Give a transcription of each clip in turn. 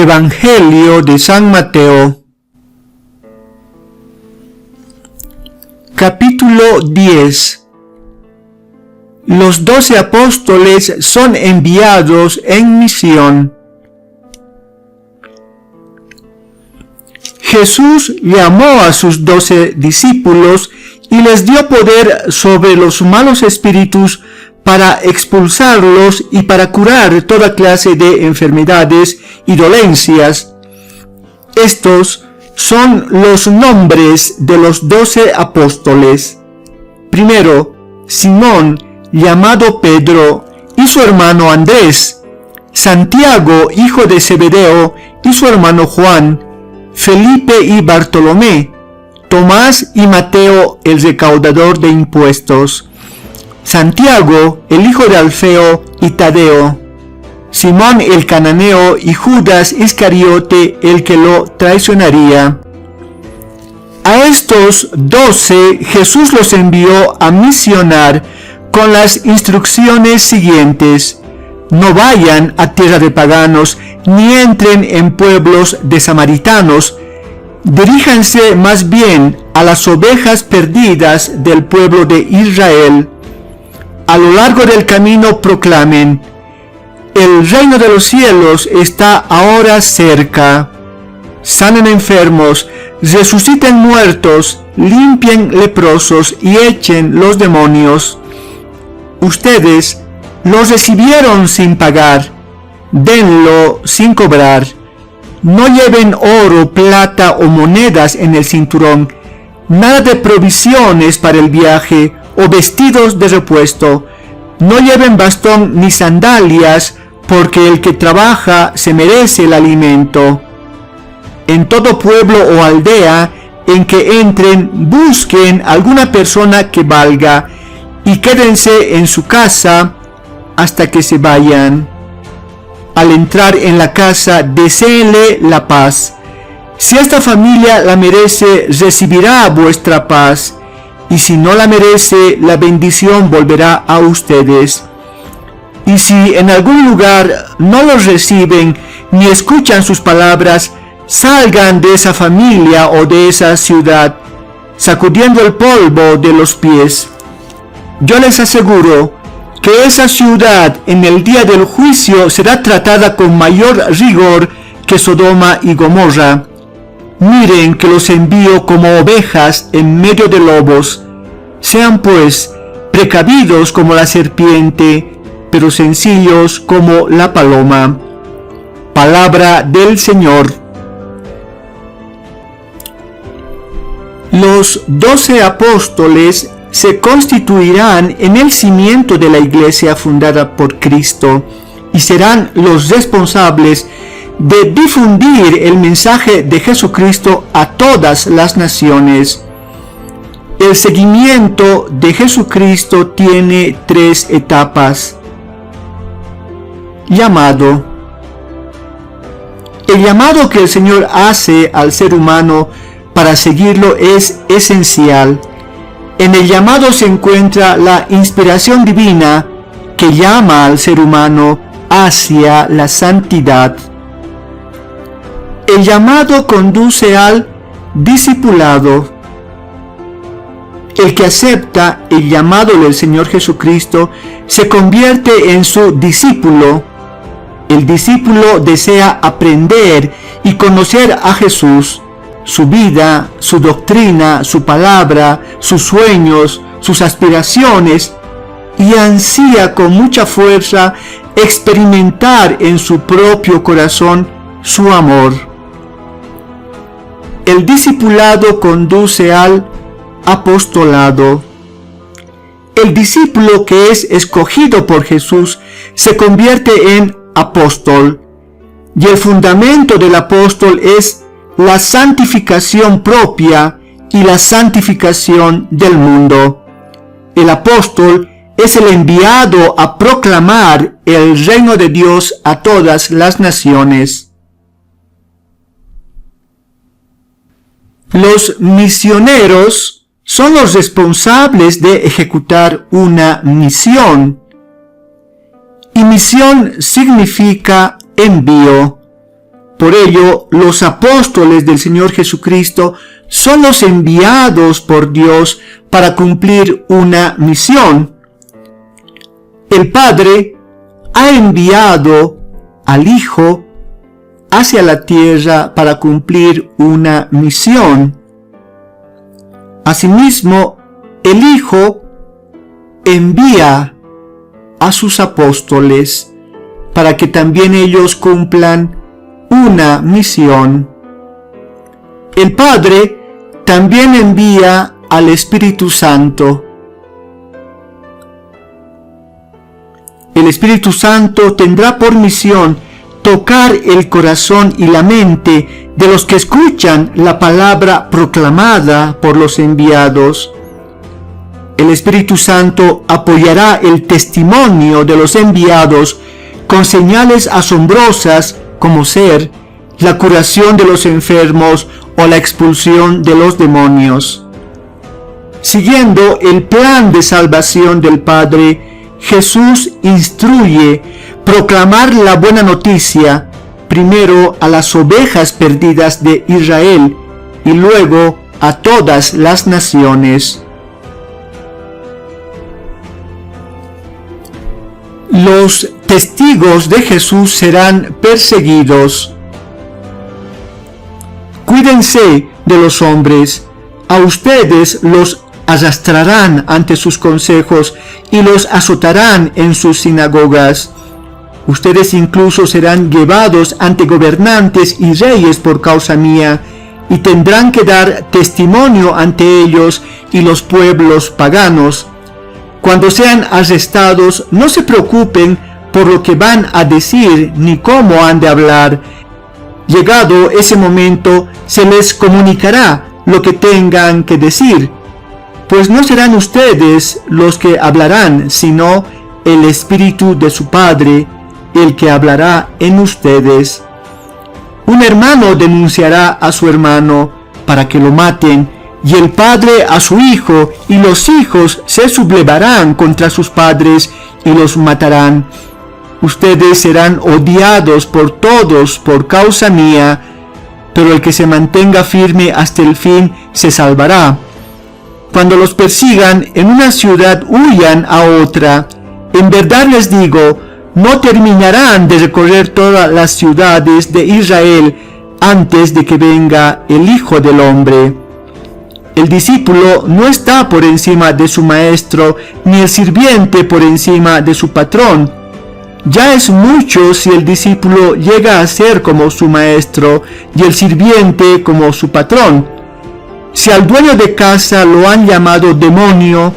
Evangelio de San Mateo, capítulo 10. Los 12 apóstoles son enviados en misión. Jesús llamó a sus 12 discípulos y les dio poder sobre los malos espíritus para expulsarlos y para curar toda clase de enfermedades y dolencias. Estos son los nombres de los 12 apóstoles. Primero, Simón, llamado Pedro, y su hermano Andrés, Santiago, hijo de Zebedeo, y su hermano Juan, Felipe y Bartolomé, Tomás y Mateo, el recaudador de impuestos, Santiago, el hijo de Alfeo, y Tadeo, Simón el cananeo y Judas Iscariote, el que lo traicionaría. A estos 12 Jesús los envió a misionar con las instrucciones siguientes: no vayan a tierra de paganos, ni entren en pueblos de samaritanos. Diríjanse más bien a las ovejas perdidas del pueblo de Israel. A lo largo del camino proclamen: el reino de los cielos está ahora cerca. Sanen enfermos, resuciten muertos, limpien leprosos y echen los demonios. Ustedes los recibieron sin pagar, denlo sin cobrar. No lleven oro, plata o monedas en el cinturón, nada de provisiones para el viaje o vestidos de repuesto. No lleven bastón ni sandalias, porque el que trabaja se merece el alimento. En todo pueblo o aldea en que entren, busquen alguna persona que valga y quédense en su casa hasta que se vayan. Al entrar en la casa, deséenle la paz. Si esta familia la merece, recibirá vuestra paz, y si no la merece, la bendición volverá a ustedes. Y si en algún lugar no los reciben ni escuchan sus palabras, salgan de esa familia o de esa ciudad, sacudiendo el polvo de los pies. Yo les aseguro que esa ciudad en el día del juicio será tratada con mayor rigor que Sodoma y Gomorra. Miren que los envío como ovejas en medio de lobos. Sean pues precavidos como la serpiente, pero sencillos como la paloma. Palabra del Señor. Los 12 apóstoles se constituirán en el cimiento de la iglesia fundada por Cristo y serán los responsables de difundir el mensaje de Jesucristo a todas las naciones. El seguimiento de Jesucristo tiene 3 etapas. Llamado. El llamado que el Señor hace al ser humano para seguirlo es esencial. En el llamado se encuentra la inspiración divina que llama al ser humano hacia la santidad. El llamado conduce al discipulado. El que acepta el llamado del Señor Jesucristo se convierte en su discípulo. El discípulo desea aprender y conocer a Jesús, su vida, su doctrina, su palabra, sus sueños, sus aspiraciones, y ansía con mucha fuerza experimentar en su propio corazón su amor. El discipulado conduce al apostolado. El discípulo que es escogido por Jesús se convierte en apóstol, y el fundamento del apóstol es la santificación propia y la santificación del mundo. El apóstol es el enviado a proclamar el reino de Dios a todas las naciones. Los misioneros son los responsables de ejecutar una misión. Y misión significa envío. Por ello, los apóstoles del Señor Jesucristo son los enviados por Dios para cumplir una misión. El Padre ha enviado al Hijo hacia la tierra para cumplir una misión. Asimismo, el Hijo envía a sus apóstoles para que también ellos cumplan una misión. El Padre también envía al Espíritu Santo. El Espíritu Santo tendrá por misión tocar el corazón y la mente de los que escuchan la palabra proclamada por los enviados. El Espíritu Santo apoyará el testimonio de los enviados con señales asombrosas como ser la curación de los enfermos o la expulsión de los demonios. Siguiendo el plan de salvación del Padre, Jesús instruye proclamar la buena noticia primero a las ovejas perdidas de Israel y luego a todas las naciones. Los testigos de Jesús serán perseguidos. Cuídense de los hombres. A ustedes los arrastrarán ante sus consejos y los azotarán en sus sinagogas. Ustedes incluso serán llevados ante gobernantes y reyes por causa mía, y tendrán que dar testimonio ante ellos y los pueblos paganos. Cuando sean arrestados, no se preocupen por lo que van a decir ni cómo han de hablar. Llegado ese momento, se les comunicará lo que tengan que decir, pues no serán ustedes los que hablarán, sino el Espíritu de su Padre, el que hablará en ustedes. Un hermano denunciará a su hermano para que lo maten, y el padre a su hijo, y los hijos se sublevarán contra sus padres y los matarán. Ustedes serán odiados por todos por causa mía, pero el que se mantenga firme hasta el fin se salvará. Cuando los persigan en una ciudad, huyan a otra. En verdad les digo, no terminarán de recorrer todas las ciudades de Israel antes de que venga el Hijo del Hombre. El discípulo no está por encima de su maestro, ni el sirviente por encima de su patrón. Ya es mucho si el discípulo llega a ser como su maestro y el sirviente como su patrón. Si al dueño de casa lo han llamado demonio,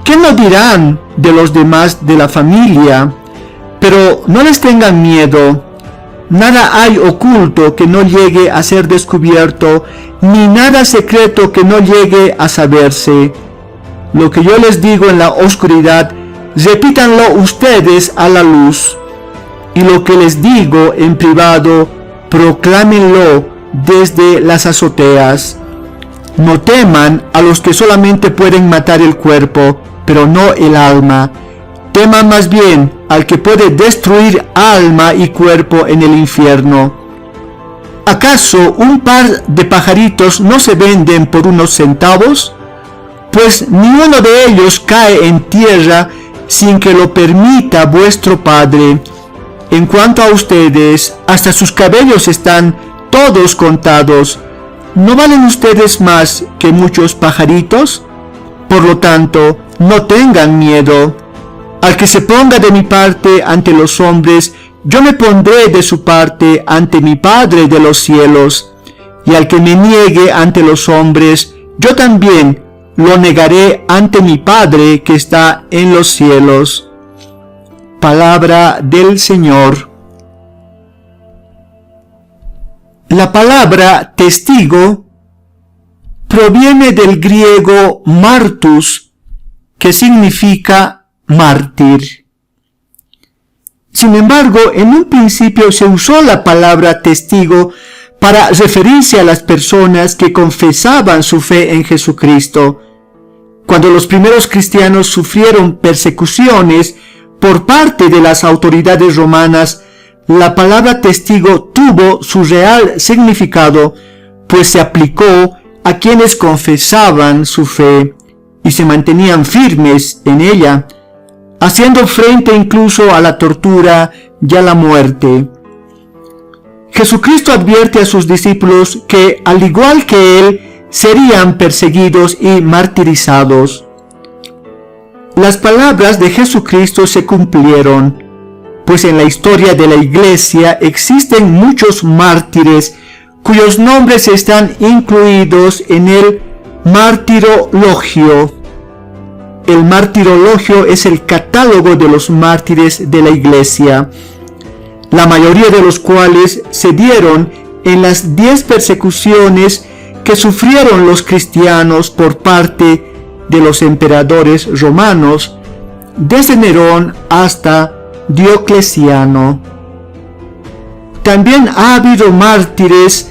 ¿qué no dirán de los demás de la familia? Pero no les tengan miedo. Nada hay oculto que no llegue a ser descubierto, ni nada secreto que no llegue a saberse. Lo que yo les digo en la oscuridad, repítanlo ustedes a la luz. Y lo que les digo en privado, proclámenlo desde las azoteas. No teman a los que solamente pueden matar el cuerpo, pero no el alma. Teman más bien al que puede destruir alma y cuerpo en el infierno. ¿Acaso un par de pajaritos no se venden por unos centavos? Pues ni uno de ellos cae en tierra sin que lo permita vuestro Padre. En cuanto a ustedes, hasta sus cabellos están todos contados. ¿No valen ustedes más que muchos pajaritos? Por lo tanto, no tengan miedo. Al que se ponga de mi parte ante los hombres, yo me pondré de su parte ante mi Padre de los cielos. Y al que me niegue ante los hombres, yo también lo negaré ante mi Padre que está en los cielos. Palabra del Señor. La palabra testigo proviene del griego martus, que significa mártir. Sin embargo, en un principio se usó la palabra testigo para referirse a las personas que confesaban su fe en Jesucristo. Cuando los primeros cristianos sufrieron persecuciones por parte de las autoridades romanas, la palabra testigo tuvo su real significado, pues se aplicó a quienes confesaban su fe y se mantenían firmes en ella, haciendo frente incluso a la tortura y a la muerte. Jesucristo advierte a sus discípulos que, al igual que él, serían perseguidos y martirizados. Las palabras de Jesucristo se cumplieron, pues en la historia de la Iglesia existen muchos mártires cuyos nombres están incluidos en el martirologio. El martirologio es el catálogo de los mártires de la Iglesia, la mayoría de los cuales se dieron en las 10 persecuciones que sufrieron los cristianos por parte de los emperadores romanos, desde Nerón hasta Diocleciano. También ha habido mártires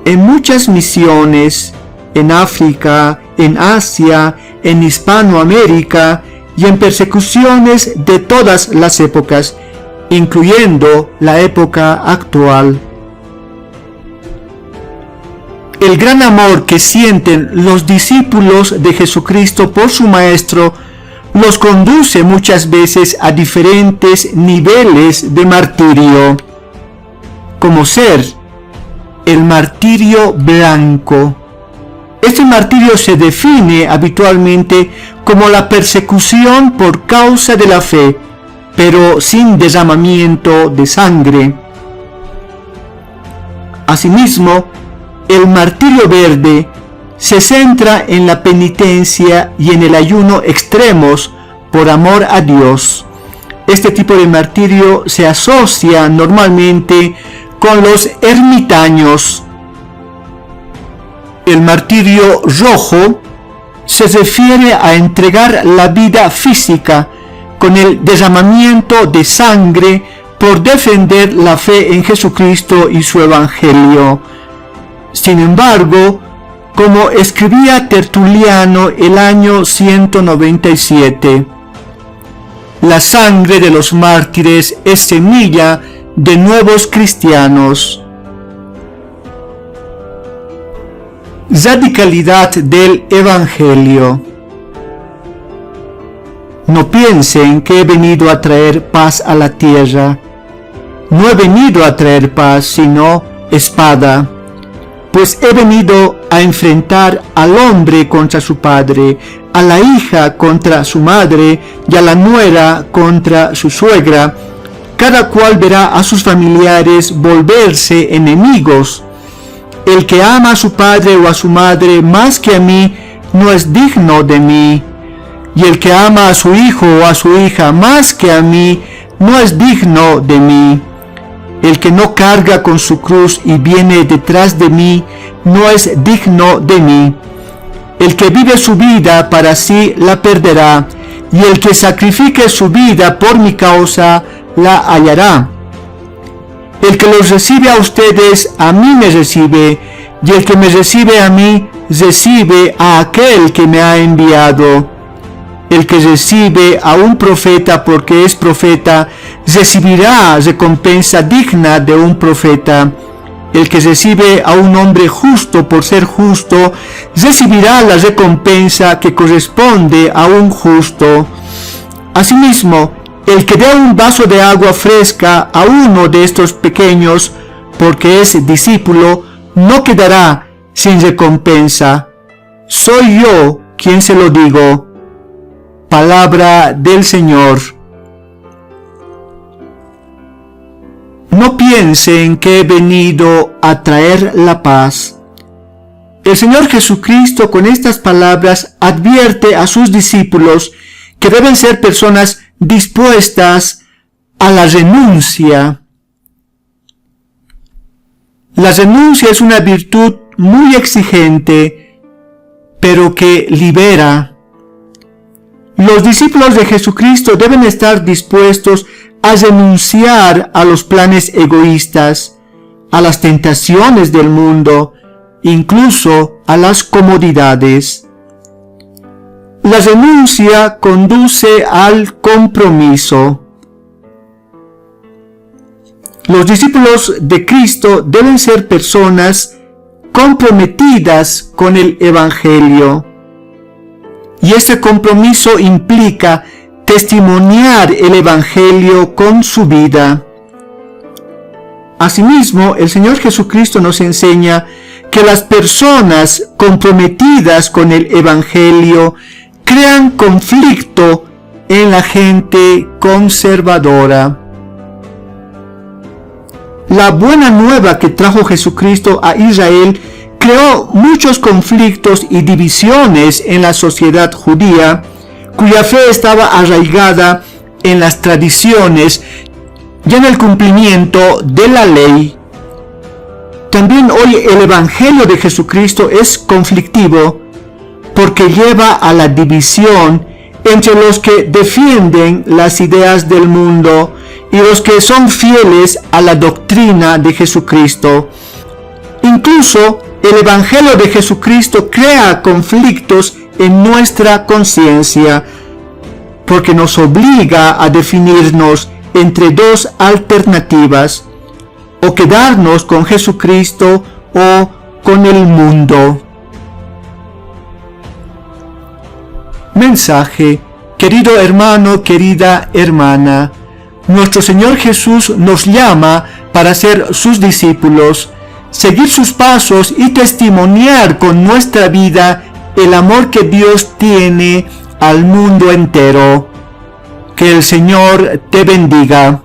en muchas misiones, en África, en Asia, en Hispanoamérica y en persecuciones de todas las épocas, incluyendo la época actual. El gran amor que sienten los discípulos de Jesucristo por su Maestro los conduce muchas veces a diferentes niveles de martirio, como ser el martirio blanco. Este martirio se define habitualmente como la persecución por causa de la fe, pero sin derramamiento de sangre. Asimismo, el martirio verde se centra en la penitencia y en el ayuno extremos por amor a Dios. Este tipo de martirio se asocia normalmente con los ermitaños. El martirio rojo se refiere a entregar la vida física con el derramamiento de sangre por defender la fe en Jesucristo y su Evangelio. Sin embargo, como escribía Tertuliano el año 197, la sangre de los mártires es semilla de nuevos cristianos. Radicalidad del Evangelio. No piensen que he venido a traer paz a la tierra. No he venido a traer paz, sino espada. Pues he venido a enfrentar al hombre contra su padre, a la hija contra su madre y a la nuera contra su suegra. Cada cual verá a sus familiares volverse enemigos. El que ama a su padre o a su madre más que a mí, no es digno de mí. Y el que ama a su hijo o a su hija más que a mí, no es digno de mí. El que no carga con su cruz y viene detrás de mí, no es digno de mí. El que vive su vida para sí la perderá, y el que sacrifique su vida por mi causa la hallará. El que los recibe a ustedes, a mí me recibe, y el que me recibe a mí, recibe a aquel que me ha enviado. El que recibe a un profeta porque es profeta, recibirá recompensa digna de un profeta. El que recibe a un hombre justo por ser justo, recibirá la recompensa que corresponde a un justo. Asimismo, el que dé un vaso de agua fresca a uno de estos pequeños, porque es discípulo, no quedará sin recompensa. Soy yo quien se lo digo. Palabra del Señor. No piensen que he venido a traer la paz. El Señor Jesucristo con estas palabras advierte a sus discípulos que deben ser personas dispuestas a la renuncia. La renuncia es una virtud muy exigente, pero que libera. Los discípulos de Jesucristo deben estar dispuestos a renunciar a los planes egoístas, a las tentaciones del mundo, incluso a las comodidades. La renuncia conduce al compromiso. Los discípulos de Cristo deben ser personas comprometidas con el Evangelio. Y este compromiso implica testimoniar el Evangelio con su vida. Asimismo, el Señor Jesucristo nos enseña que las personas comprometidas con el Evangelio crean conflicto en la gente conservadora. La buena nueva que trajo Jesucristo a Israel creó muchos conflictos y divisiones en la sociedad judía, cuya fe estaba arraigada en las tradiciones y en el cumplimiento de la ley. También hoy el Evangelio de Jesucristo es conflictivo porque lleva a la división entre los que defienden las ideas del mundo y los que son fieles a la doctrina de Jesucristo. Incluso el Evangelio de Jesucristo crea conflictos en nuestra conciencia, porque nos obliga a definirnos entre dos alternativas, o quedarnos con Jesucristo o con el mundo. Mensaje: querido hermano, querida hermana, nuestro Señor Jesús nos llama para ser sus discípulos, seguir sus pasos y testimoniar con nuestra vida el amor que Dios tiene al mundo entero. Que el Señor te bendiga.